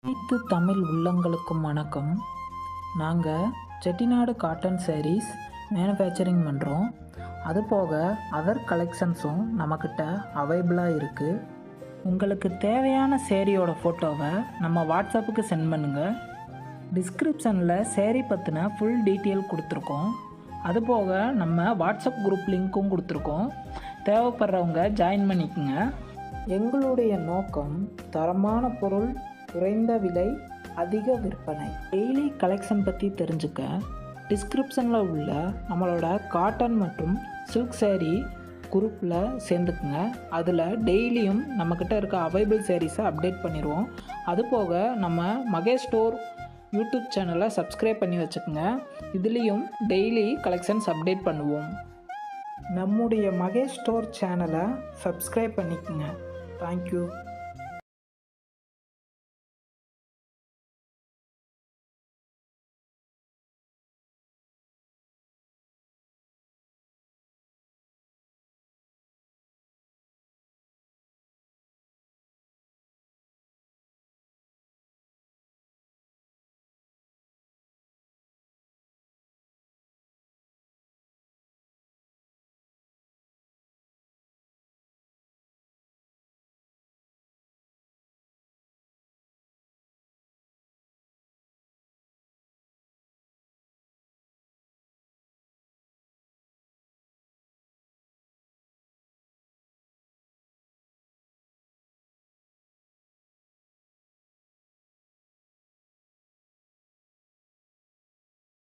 அனைத்து தமிழ் உள்ளங்களுக்கும் வணக்கம். நாங்கள் செட்டிநாடு காட்டன் சாரீஸ் மேனுஃபேக்சரிங் பண்ணுறோம். அது போக அதர் கலெக்ஷன்ஸும் நம்மக்கிட்ட அவைலபிளாக இருக்குது. உங்களுக்கு தேவையான சேரீயோட ஃபோட்டோவை நம்ம வாட்ஸ்அப்புக்கு சென்ட் பண்ணுங்கள். டிஸ்கிரிப்ஷனில் சேரீ பற்றின ஃபுல் டீட்டெயில் கொடுத்துருக்கோம். அதுபோக நம்ம வாட்ஸ்அப் குரூப் லிங்க்கும் கொடுத்துருக்கோம். தேவைப்படுறவங்க ஜாயின் பண்ணிக்கோங்க. எங்களுடைய நோக்கம் தரமான பொருள், குறைந்த விலை, அதிக விற்பனை. டெய்லி கலெக்ஷன் பற்றி தெரிஞ்சுக்க டிஸ்கிரிப்ஷனில் உள்ள நம்மளோட காட்டன் மற்றும் சில்க் சேரீ குரூப்பில் சேர்ந்துக்குங்க. அதில் டெய்லியும் நம்மக்கிட்ட இருக்க அவைலபிள் சேரீஸை அப்டேட் பண்ணிடுவோம். அதுபோக நம்ம மகேஷ் ஸ்டோர் யூடியூப் சேனலை சப்ஸ்கிரைப் பண்ணி வச்சுக்கோங்க. இதுலேயும் டெய்லி கலெக்ஷன்ஸ் அப்டேட் பண்ணுவோம். நம்முடைய மகேஷ் ஸ்டோர் சேனலை சப்ஸ்கிரைப் பண்ணிக்கோங்க. தேங்க்யூ.